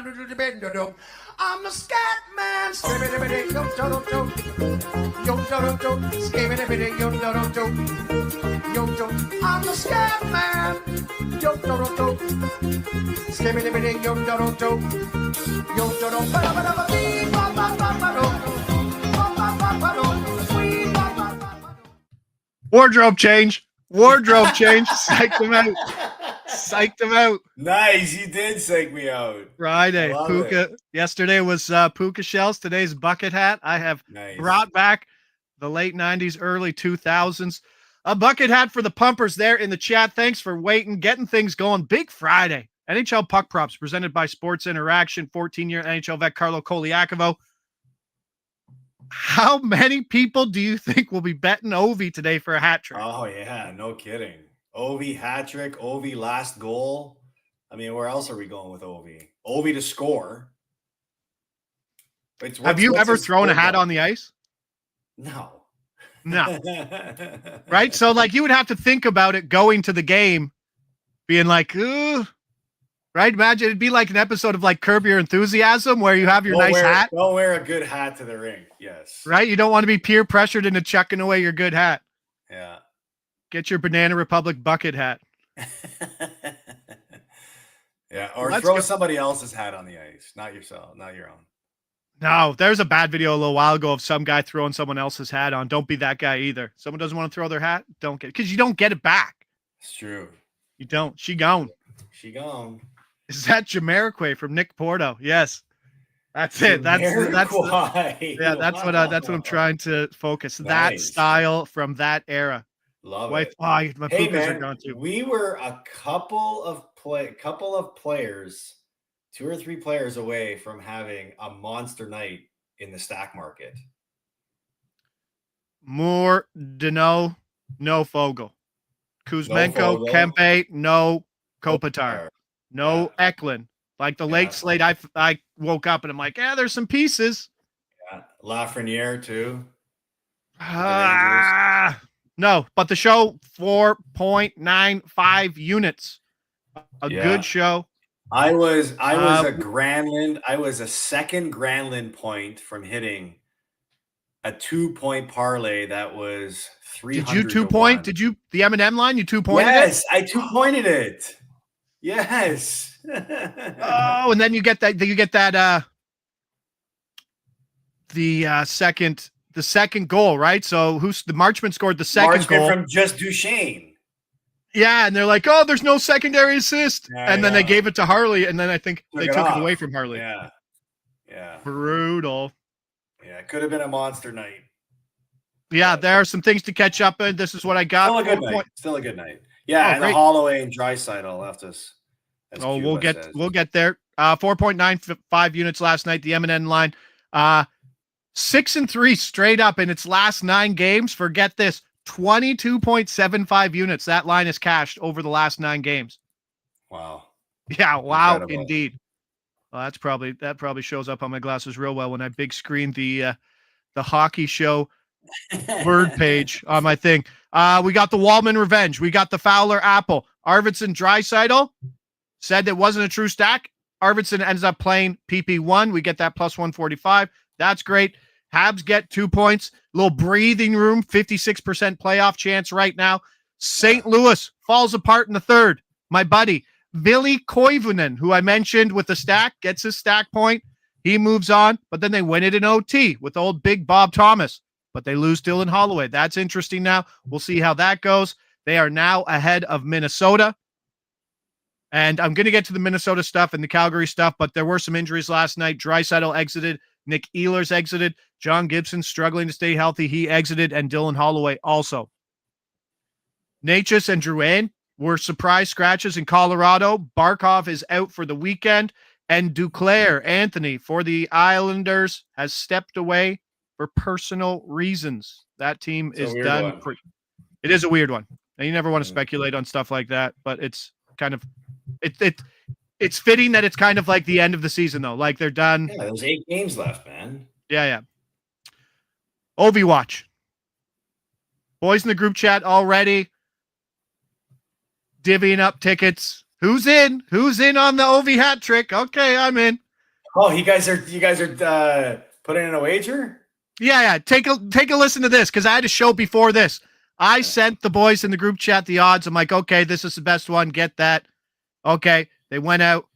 I'm the scat man. I'm the scat man. Wardrobe change. Wardrobe change. Psyched him out. Psyched him out. Nice. You did psych me out. Friday. I love Puka. it. Yesterday was Puka shells. Today's bucket hat. I have brought back the late 90s, early 2000s. A bucket hat for the pumpers there in the chat. Thanks for waiting, getting things going. Big Friday. NHL Puck Props presented by Sports Interaction. 14-year NHL vet Carlo Colaiacovo. How many people do you think will be betting Ovi today for a hat trick? Oh, yeah. No kidding. Ovi hat trick. Ovi last goal. I mean, where else are we going with Ovi? Ovi to score. Have you ever thrown a hat on the ice? No. No. Right? So, like, you would have to think about it going to the game, being like, ooh. Right? Imagine it'd be like an episode of like Curb Your Enthusiasm where you have your hat. Don't wear a good hat to the rink. Yes. Right? You don't want to be peer pressured into chucking away your good hat. Yeah. Get your Banana Republic bucket hat. Yeah. Or throw somebody else's hat on the ice. Not yourself. Not your own. No, there's a bad video a little while ago of some guy throwing someone else's hat on. Don't be that guy either. Someone doesn't want to throw their hat. Don't get it. Because you don't get it back. It's true. You don't. She gone. She gone. Is that Jamiroquai from Nick Porto? Yes. That's it. That's what I'm trying to focus. Nice. That style from that era. Love it. My Pukas are gone too. We were a couple of players, 2 or 3 players away from having a monster night in the stack market. More Deneau, no Fogle. Kuzmenko, Kempe, no Kopitar. No Eklund. Like the late slate, I woke up and I'm like, there's some pieces. Yeah. Lafreniere too. No, but the show 4.95 units. Good show. I was a Granlund. I was a second Granlund point from hitting a 2-point parlay that was 300. Did you 2-point? Did you the M&M line? You 2-pointed it? Yes, I 2-pointed it. Yes. Oh, and then you get that. The second goal, right? So who's the Marchman scored the second goal from just Duchesne. Yeah, and they're like, oh, there's no secondary assist, and then they gave it to Harley, and then I think they took it away from Harley. Yeah. Brutal. Yeah, it could have been a monster night. Yeah, there are some things to catch up in. This is what I got. Still a good night. Yeah, and the Holloway and Draisaitl left us. We'll get there. 4.95 units last night. The M&N line, 6-3 straight up in its last 9 games. Forget this, 22.75 units. That line is cashed over the last 9 games. Wow. Yeah, wow, incredible. Indeed. Well, that probably shows up on my glasses real well when I big screen the hockey show word page on my thing. We got the Wallman revenge. We got the Fowler apple. Arvidsson Draisaitl said it wasn't a true stack. Arvidsson ends up playing PP1. We get that plus 145. That's great. Habs get 2 points. Little breathing room. 56% playoff chance right now. St. Louis falls apart in the third. My buddy, Ville Koivunen, who I mentioned with the stack, gets his stack point. He moves on, but then they win it in OT with old big Bob Thomas. But they lose Dylan Holloway. That's interesting now. We'll see how that goes. They are now ahead of Minnesota. And I'm going to get to the Minnesota stuff and the Calgary stuff, but there were some injuries last night. Draisaitl exited. Nick Ehlers exited. John Gibson struggling to stay healthy. He exited. And Dylan Holloway also. Natchez and Drouin were surprise scratches in Colorado. Barkov is out for the weekend. And Duclair, Anthony, for the Islanders, has stepped away for personal reasons. That team is done. It is a weird one. And you never want to speculate on stuff like that, but it's kind of it's fitting that it's kind of like the end of the season though. Like they're done. Yeah, there's 8 games left, man. Yeah. Ovi watch. Boys in the group chat already divvying up tickets. Who's in? Who's in on the Ovi hat trick? Okay, I'm in. Oh, you guys are putting in a wager? Yeah. Take a listen to this because I had a show before this. I sent the boys in the group chat the odds. I'm like, okay, this is the best one. Get that. Okay. They went out.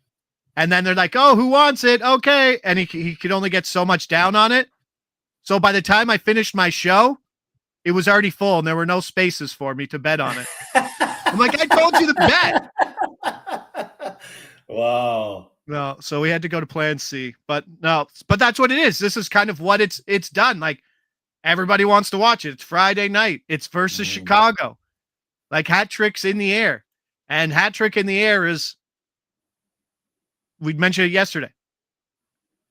And then they're like, oh, who wants it? Okay. And he could only get so much down on it. So by the time I finished my show, it was already full and there were no spaces for me to bet on it. I'm like, I told you to bet. Wow. No, so we had to go to plan C. But that's what it is. This is kind of what it's done. Like everybody wants to watch it. It's Friday night. It's versus Chicago. Like hat tricks in the air. And hat trick in the air is, we mentioned it yesterday.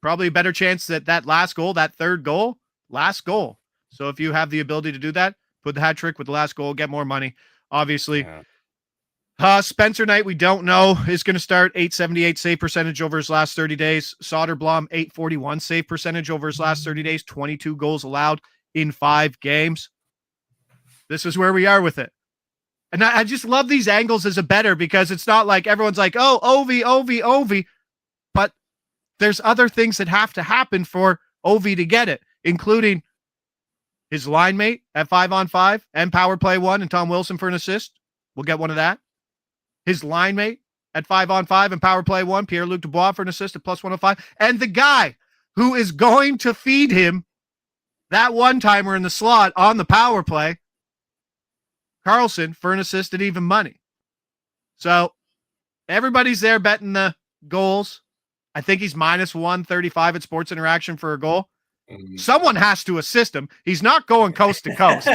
Probably a better chance that last goal, that third goal, last goal. So if you have the ability to do that, put the hat trick with the last goal, get more money. Obviously, Spencer Knight, we don't know, is going to start. 878 save percentage over his last 30 days. Soderblom, 841 save percentage over his last 30 days. 22 goals allowed in 5 games. This is where we are with it. And I just love these angles as a bettor because it's not like everyone's like, oh, Ovi. But there's other things that have to happen for Ovi to get it, including his line mate at 5-on-5 and power play 1 and Tom Wilson for an assist. We'll get one of that. His line mate at 5-on-5 and power play 1, Pierre-Luc Dubois for an assist at +105. And the guy who is going to feed him that one-timer in the slot on the power play, Carlson, for an assist at even money. So everybody's there betting the goals. I think he's -135 at Sports Interaction for a goal. Someone has to assist him. He's not going coast to coast,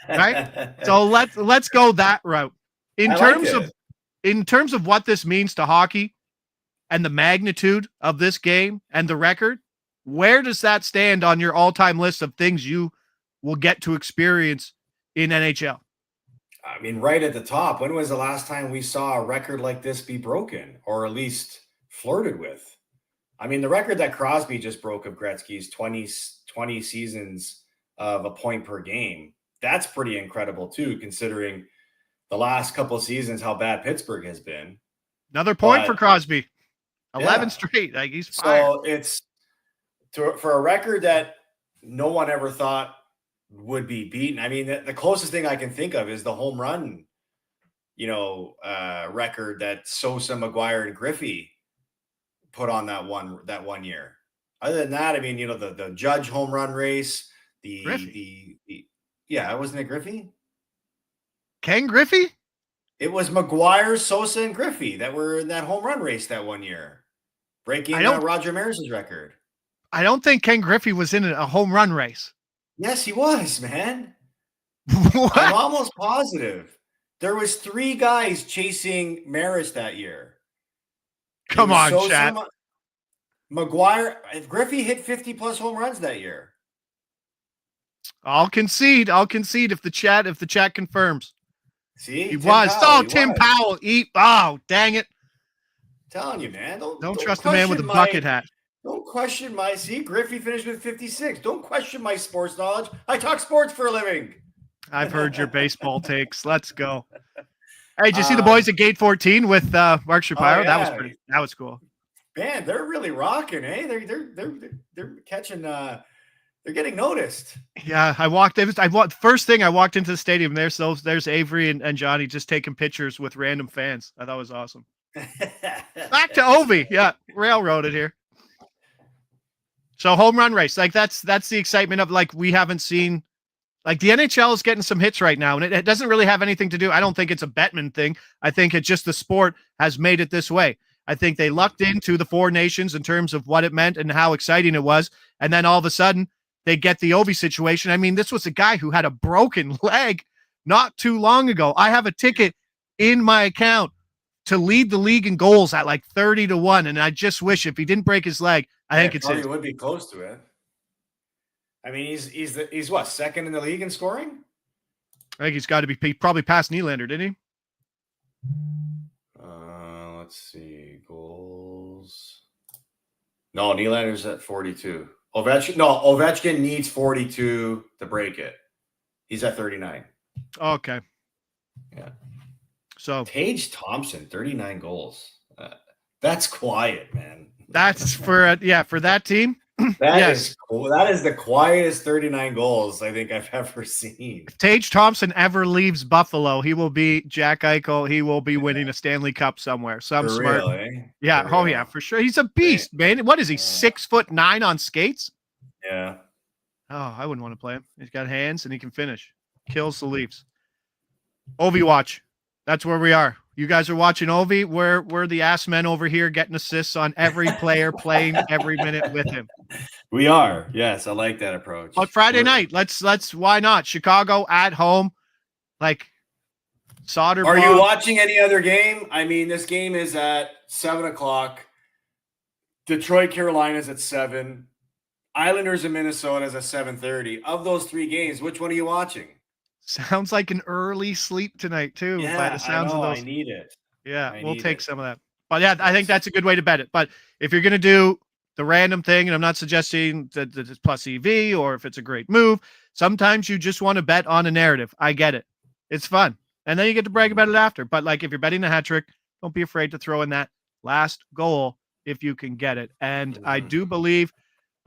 right? So let's go that route. In terms of what this means to hockey and the magnitude of this game and the record, where does that stand on your all-time list of things you will get to experience in NHL? I mean, right at the top. When was the last time we saw a record like this be broken or at least flirted with? I mean, the record that Crosby just broke of Gretzky's 20 seasons of a point per game, that's pretty incredible too, considering the last couple of seasons, how bad Pittsburgh has been. Another point for Crosby. 11 straight. Like he's fired. So it's for a record that no one ever thought would be beaten. I mean, the closest thing I can think of is the home run, record that Sosa, McGuire, and Griffey put on that one year. Other than that, I mean, the Judge home run race, wasn't it Griffey? Ken Griffey? It was McGuire, Sosa, and Griffey that were in that home run race that one year, breaking Roger Maris's record. I don't think Ken Griffey was in a home run race. Yes, he was, man. What? I'm almost positive. There was 3 guys chasing Maris that year. Come on, Sosa, chat. McGuire, Griffey hit 50+ home runs that year. I'll concede if the chat confirms. See, he was. Tim Powell. Oh, dang it! I'm telling you, man. Don't trust the man with a bucket hat. Don't question Griffey finished with 56. Don't question my sports knowledge. I talk sports for a living. I've heard your baseball takes. Let's go. Hey, did you see the boys at Gate 14 with Mark Shapiro? That was cool. Man, they're really rocking, eh? They're catching. They're getting noticed. Yeah, first thing I walked into the stadium. There's Avery and Johnny just taking pictures with random fans. I thought it was awesome. Back to Ovi. Yeah, railroaded here. So home run race, like that's the excitement of, like, we haven't seen. Like, the NHL is getting some hits right now, and it doesn't really have anything to do. I don't think it's a Bettman thing. I think it's just the sport has made it this way. I think they lucked into the 4 nations in terms of what it meant and how exciting it was. And then all of a sudden they get the Ovi situation. I mean, this was a guy who had a broken leg not too long ago. I have a ticket in my account to lead the league in goals at like 30-1. And I just wish if he didn't break his leg, I think it's probably would be close to it. I mean, he's what, second in the league in scoring? I think he's got to be probably past Nylander, didn't he? Let's see, goals. No, Nylander's at 42. Ovechkin needs 42 to break it. He's at 39. Okay. Yeah. So Tage Thompson, 39 goals. That's quiet, man. That's for that team. That Yes. is cool. That is the quietest 39 goals I think I've ever seen. If Tage Thompson ever leaves Buffalo, he will be Jack Eichel. He will be winning a Stanley Cup somewhere. Some For smart. real, eh? Yeah. For Oh real. yeah, for sure. He's a beast, man. What is he? 6'9" on skates? Yeah. Oh, I wouldn't want to play him. He's got hands and he can finish. Kills the Leafs. Ovi watch. That's where we are. You guys are watching Ovi. We're the ass men over here getting assists on every player playing every minute with him. We are. Yes, I like that approach. But Friday night, let's why not? Chicago at home. Like Soderblom. Are you watching any other game? I mean, this game is at 7:00. Detroit, Carolina's at 7. Islanders and Minnesota is at 7:30. Of those 3 games, which one are you watching? Sounds like an early sleep tonight too. Yeah, by the sounds I know. of those. I need it. Yeah, we'll take some of that. But yeah, I think that's a good way to bet it. But if you're going to do the random thing, and I'm not suggesting that it's plus EV or if it's a great move, sometimes you just want to bet on a narrative. I get it. It's fun. And then you get to brag about it after. But like if you're betting a hat trick, don't be afraid to throw in that last goal if you can get it. And I do believe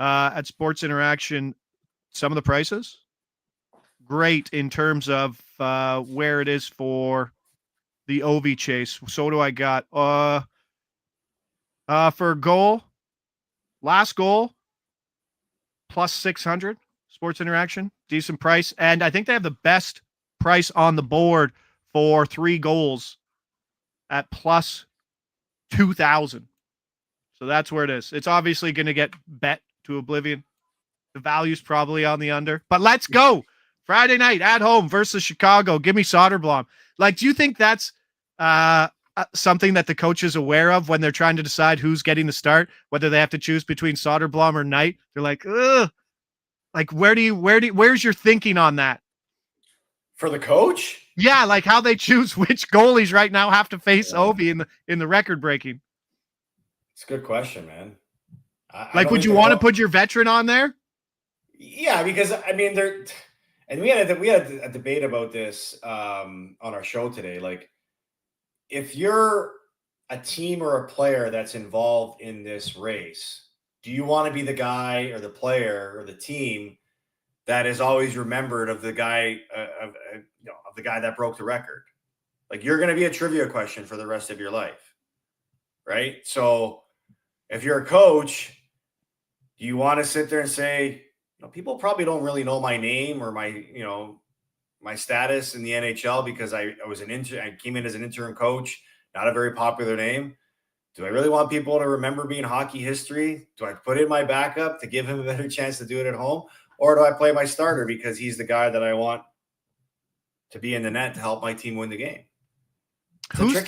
at Sports Interaction, some of the prices, great in terms of where it is for the Ovi chase. So what do I got? For goal, last goal, plus 600. Sports Interaction, decent price. And I think they have the best price on the board for 3 goals at plus 2,000. So that's where it is. It's obviously going to get bet to oblivion. The value's probably on the under. But let's go. Friday night at home versus Chicago. Give me Soderblom. Like, do you think that's something that the coach is aware of when they're trying to decide who's getting the start, whether they have to choose between Soderblom or Knight? They're like, ugh. Like, where's your thinking on that? For the coach? Yeah, like how they choose which goalies right now have to face Ovi in the record breaking. It's a good question, man. Like, would you want to put your veteran on there? Yeah, because I mean, we had a debate about this on our show today. Like, if you're a team or a player that's involved in this race, do you want to be the guy or the player or the team that is always remembered of the guy of the guy that broke the record? Like, you're going to be a trivia question for the rest of your life, right? So, if you're a coach, do you want to sit there and say, people probably don't really know my name or my status in the NHL because I came in as an interim coach, not a very popular name. Do I really want people to remember me in hockey history? Do I put in my backup to give him a better chance to do it at home? Or do I play my starter because he's the guy that I want to be in the net to help my team win the game? Who's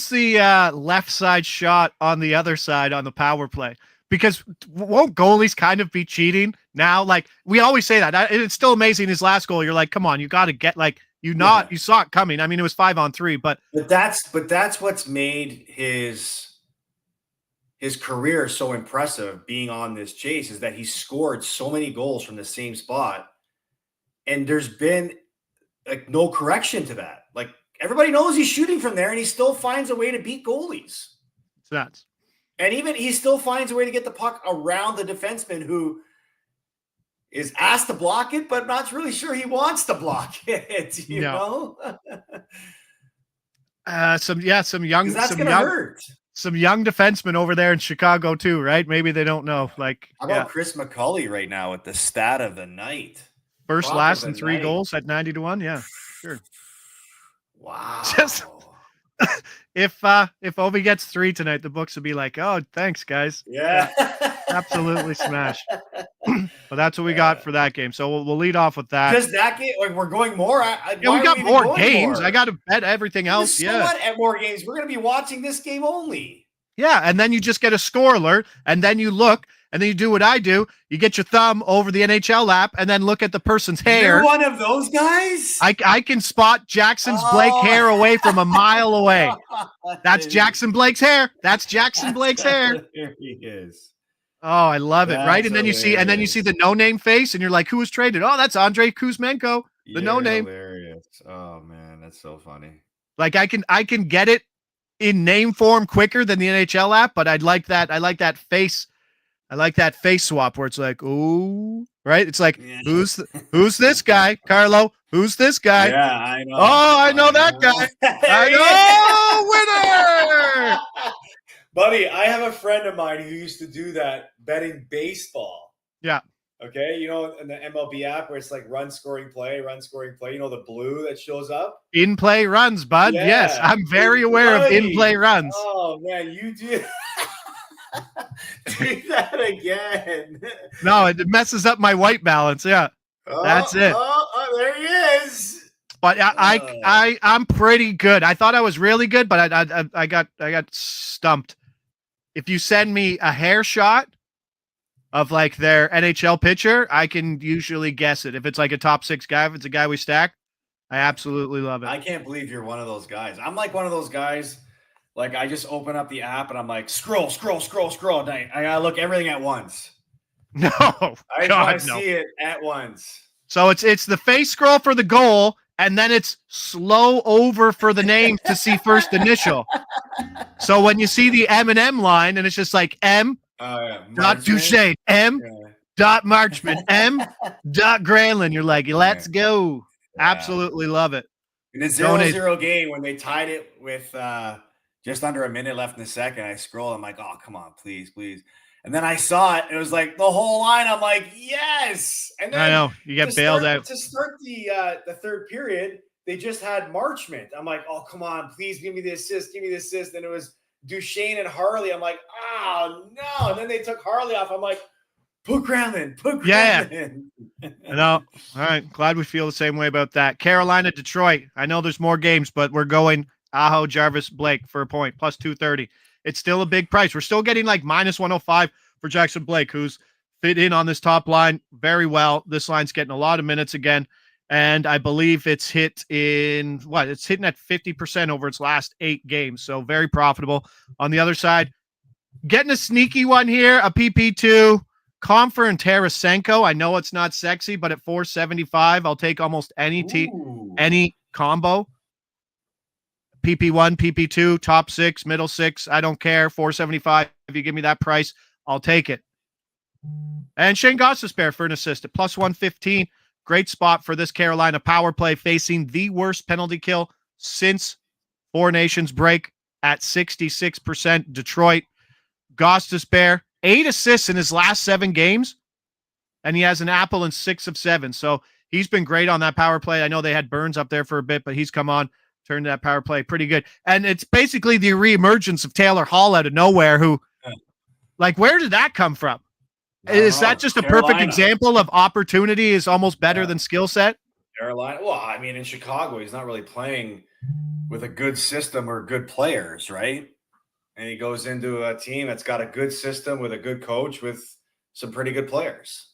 the left side shot on the other side on the power play? Because won't goalies kind of be cheating now? Like, we always say that. It's still amazing. His last goal, you're like, come on, you got to get you saw it coming. I mean, it was 5-on-3, but that's what's made his career so impressive. Being on this chase is that he scored so many goals from the same spot, and there's been like no correction to that. Like, everybody knows he's shooting from there, and he still finds a way to beat goalies. It's nuts. And even he still finds a way to get the puck around the defenseman who is asked to block it, but not really sure he wants to block it. You know? Some young defensemen over there in Chicago too, right? Maybe they don't know. Like, how about Chris McCulley right now with the stat of the night? First, last, and 3 goals at 90-1. Yeah, sure. Wow. Just if Ovi gets 3 tonight, the books will be like, oh, thanks, guys. Yeah. Absolutely smash. But that's what we got for that game. So we'll lead off with that. Just that game? Like, we're going more? We got more games. I got to bet everything else. So what at more games? We're going to be watching this game only. Yeah, and then you just get a score alert, and then you look, and then you do what I do. You get your thumb over the NHL app, and then look at the person's hair. You're one of those guys? I can spot Jackson's Blake hair away from a mile away. That's Jackson Blake's hair. That's Jackson Blake's hair. There he is. Oh, I love it, right? And then you see the no-name face, and you're like, who was traded? Oh, that's Andrei Kuzmenko, the no-name. Hilarious. Oh man, that's so funny. Like, I can get it in name form quicker than the NHL app, but I like that face swap where it's like, ooh, right? It's like, who's this guy, Carlo? Who's this guy? Yeah, I know. Oh, I know that guy. I know, winner. Buddy, I have a friend of mine who used to do that betting baseball. Yeah. Okay, you know, in the MLB app where it's like run scoring play, you know, the blue that shows up. In play runs, bud. Yeah. Yes, I'm very aware of in play runs. Oh man, you do do that again. No, it messes up my white balance. Yeah, that's it. Oh, there he is. But I'm pretty good. I thought I was really good, but I got stumped. If you send me a hair shot of like their NHL pitcher, I can usually guess it. If it's like a top 6 guy, if it's a guy we stack, I absolutely love it. I can't believe you're one of those guys. I'm like one of those guys. Like I just open up the app and I'm like, scroll. And I gotta look everything at once. No, I just want to see it at once. So it's the face scroll for the goal, and then it's slow over for the name to see first initial. So when you see the M&M line, and it's just like M. Dot Duchesne, M. Dot Marchman, M. Dot Granlund. You're like, let's go. Yeah. Absolutely love it. In a 0-0 game, when they tied it with just under a minute left in the second, I scroll. I'm like, oh, come on, please. And then I saw it. It was like the whole line. I'm like, yes. And then I know you get bailed out to start the third period. They just had Marchment. I'm like, oh, come on, please give me the assist. And it was Duchesne and Harley. I'm like, oh no. And then they took Harley off. I'm like, put Granlund. Yeah. No. All right. Glad we feel the same way about that. Carolina, Detroit. I know there's more games, but we're going Aho, Jarvis, Blake for a point, plus 230. It's still a big price. We're still getting like minus 105 for Jackson Blake, who's fit in on this top line very well. This line's getting a lot of minutes again. And I believe it's hit in it's hitting at 50% over its last 8 games. So very profitable. On the other side, getting a sneaky one here, a PP2, Comfer and Tarasenko. I know it's not sexy, but at 475, I'll take almost any combo. PP1, PP2, top 6, middle 6. I don't care. 475. If you give me that price, I'll take it. And Shane Gostisbehere for an assist at plus 115. Great spot for this Carolina power play, facing the worst penalty kill since Four Nations break at 66%. Detroit, Gostisbehere, 8 assists in his last 7 games, and he has an apple in 6 of 7. So he's been great on that power play. I know they had Burns up there for a bit, but he's come on, turned that power play pretty good. And it's basically the reemergence of Taylor Hall out of nowhere, who, like, where did that come from? Is that just a perfect example of opportunity is almost better than skill set? Carolina. Well, I mean, in Chicago, he's not really playing with a good system or good players, right? And he goes into a team that's got a good system with a good coach with some pretty good players.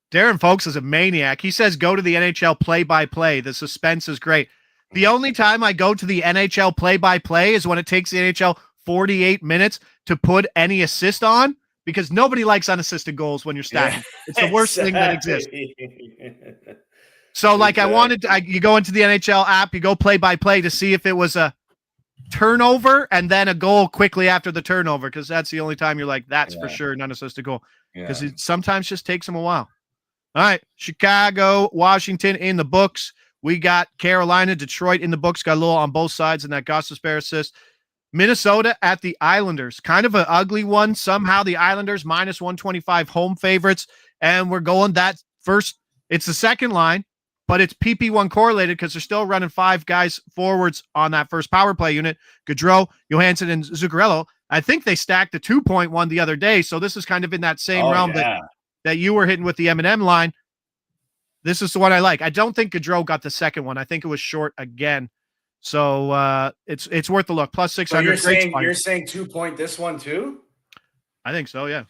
Darren Folks is a maniac. He says, go to the NHL play-by-play. The suspense is great. The only time I go to the NHL play-by-play is when it takes the NHL 48 minutes to put any assist on, because nobody likes unassisted goals when you're stacking. Yeah, it's the worst thing that exists. So, like, you go into the NHL app, you go play-by-play to see if it was a turnover and then a goal quickly after the turnover, because that's the only time you're like, that's for sure an unassisted goal, because it sometimes just takes them a while. All right, Chicago, Washington in the books. We got Carolina, Detroit in the books. Got a little on both sides in that Gostisbehere assist. Minnesota at the Islanders. Kind of an ugly one. Somehow the Islanders minus 125 home favorites. And we're going that first. It's the second line, but it's PP1 correlated because they're still running 5 guys forwards on that first power play unit. Gaudreau, Johansson, and Zuccarello. I think they stacked a 2-point the other day. So this is kind of in that same realm that you were hitting with the M&M line. This is the one I like. I don't think Gaudreau got the second one. I think it was short again. So it's worth a look. Plus 600. So you're saying 2-point this one too? I think so, yeah.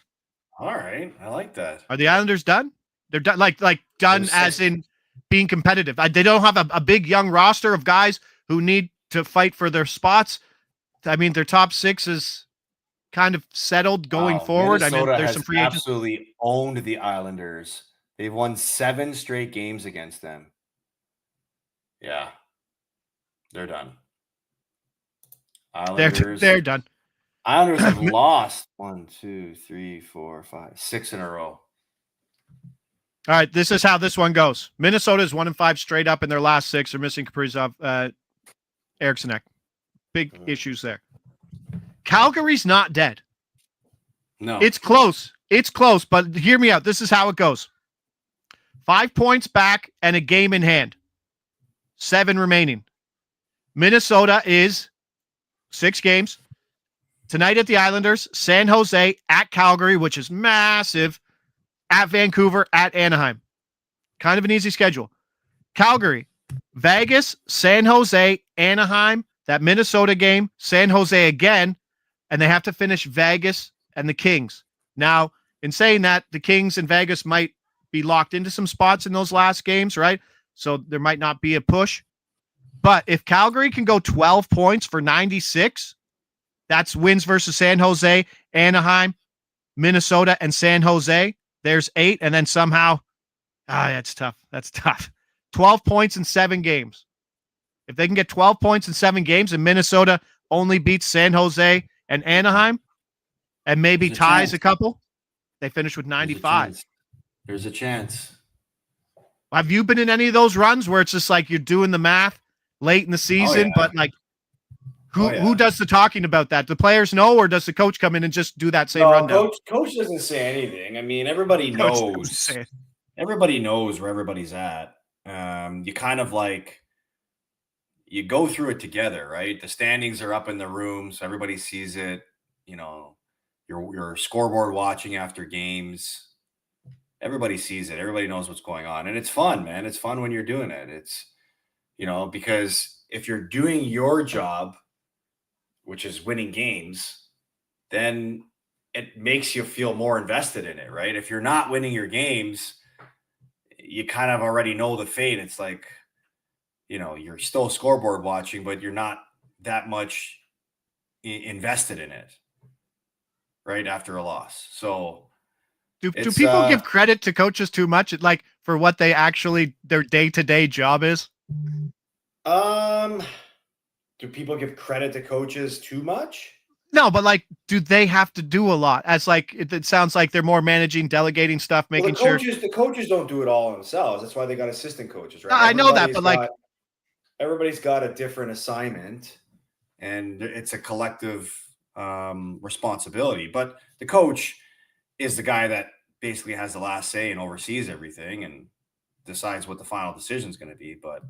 All right. I like that. Are the Islanders done? They're done, like done as in being competitive. They don't have a big young roster of guys who need to fight for their spots. I mean, their top 6 is kind of settled going forward. Minnesota I mean, there's some free agents. Absolutely owned the Islanders. They've won 7 straight games against them. Yeah. They're done. Islanders. They're done. Islanders have lost 1, 2, 3, 4, 5, 6 in a row. All right, this is how this one goes. Minnesota is 1-5 straight up in their last 6. They're missing Kaprizov, Eriksson. Big issues there. Calgary's not dead. No. It's close. It's close, but hear me out. This is how it goes. 5 points back and a game in hand. 7 remaining. Minnesota is 6 games. Tonight at the Islanders, San Jose, at Calgary, which is massive, at Vancouver, at Anaheim. Kind of an easy schedule. Calgary, Vegas, San Jose, Anaheim, that Minnesota game, San Jose again, and they have to finish Vegas and the Kings. Now, in saying that, the Kings and Vegas might be locked into some spots in those last games, right? So there might not be a push. But if Calgary can go 12 points for 96, that's wins versus San Jose, Anaheim, Minnesota, and San Jose. There's 8, and then somehow, that's tough. That's tough. 12 points in 7 games. If they can get 12 points in 7 games and Minnesota only beats San Jose and Anaheim and maybe ties a couple, they finish with 95. There's a chance. Have you been in any of those runs where it's just like you're doing the math late in the season, but like who does the talking about that? The players know, or does the coach come in and just do that same rundown? Coach doesn't say anything. I mean, everybody knows. Everybody knows where everybody's at. You kind of like you go through it together, right? The standings are up in the room, so everybody sees it. You know, your scoreboard watching after games. Everybody sees it. Everybody knows what's going on. And it's fun, man. It's fun when you're doing it. It's, because if you're doing your job, which is winning games, then it makes you feel more invested in it, right? If you're not winning your games, you kind of already know the fate. It's like, you're still scoreboard watching, but you're not that much invested in it, right? After a loss. So, Do people give credit to coaches too much, like for what they actually their day-to-day job is? Do people give credit to coaches too much? No, but like, do they have to do a lot? As like, it sounds like they're more managing, delegating stuff, making sure. The coaches don't do it all themselves. That's why they got assistant coaches, right? I know that, but like, everybody's got a different assignment, and it's a collective responsibility. But the coach is the guy that basically has the last say and oversees everything and decides what the final decision is going to be. But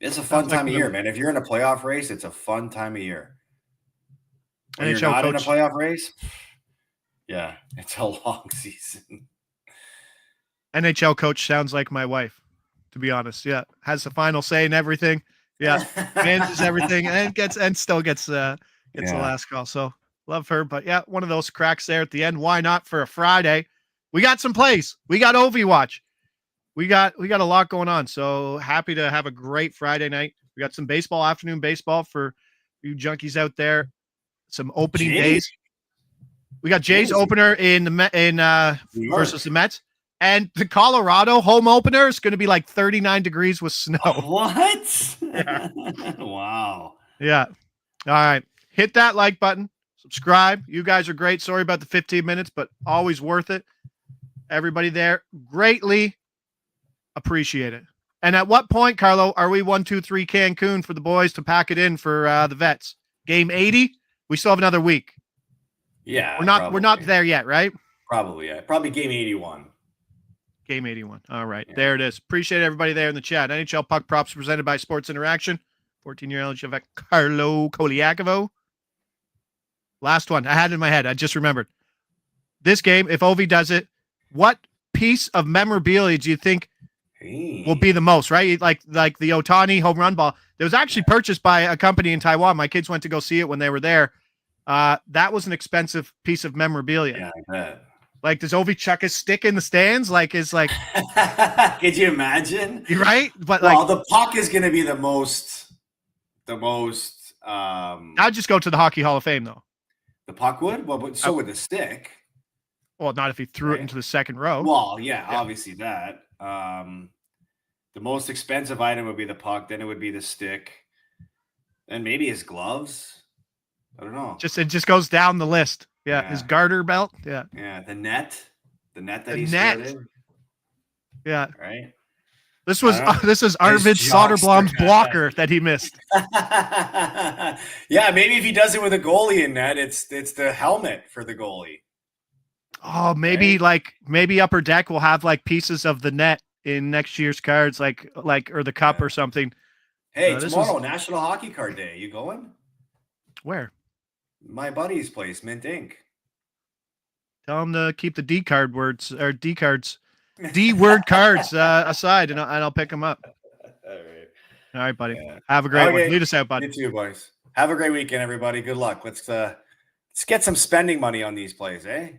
it's a fun time of year, man. If you're in a playoff race, it's a fun time of year. When you're not in a playoff race, yeah, it's a long season. NHL coach sounds like my wife, to be honest. Yeah, has the final say in everything. Yeah, manages everything and still gets the last call. So love her, but yeah, one of those cracks there at the end. Why not for a Friday? We got some plays. We got Overwatch. We got a lot going on. So happy to have a great Friday night. We got some afternoon baseball for you junkies out there. Some opening days. We got Jay's opener in versus the Mets, and the Colorado home opener is going to be like 39 degrees with snow. What? Yeah. Wow. Yeah. All right. Hit that like button. Subscribe. You guys are great. Sorry about the 15 minutes, but always worth it. Everybody there, greatly appreciate it. And at what point, Carlo, are we 1-2-3 Cancun for the boys to pack it in for the vets? Game 80? We still have another week. Yeah. We're not there yet, right? Probably, yeah. Probably game 81. Game 81. All right. Yeah. There it is. Appreciate everybody there in the chat. NHL Puck Props presented by Sports Interaction. 14-year-old NHL Carlo Colaiacovo. Last one. I had it in my head. I just remembered. This game, if Ovi does it, what piece of memorabilia do you think will be the most, right? Like the Ohtani home run ball. It was actually purchased by a company in Taiwan. My kids went to go see it when they were there. That was an expensive piece of memorabilia. Yeah, I bet. Like, does Ovi chuck his stick in the stands? Like, is like. Could you imagine? Right? But the puck is going to be the most. I'd just go to the Hockey Hall of Fame, though. The puck would? Well, but so would the stick. Well, not if he threw it into the second row. Well, yeah, obviously that. The most expensive item would be the puck. Then it would be the stick. And maybe his gloves. I don't know. It just goes down the list. Yeah. Yeah. His garter belt. Yeah. Yeah, the net that The he net. scored in, Yeah. right? This is His Arvid jockster Soderblom's net. blocker that he missed. Yeah, maybe if he does it with a goalie in net, it's the helmet for the goalie. Oh, maybe Right? maybe Upper Deck will have like pieces of the net in next year's cards, like or the cup or something. Hey, This tomorrow, was- National Hockey Card Day. You going? Where? My buddy's place, Mint Inc. Tell him to keep the D card words or D cards, D word cards aside, and I'll pick them up. All right, buddy. Yeah. Have a great one. Okay. Lead us out, buddy. You too, boys. Have a great weekend, everybody. Good luck. Let's get some spending money on these plays, eh?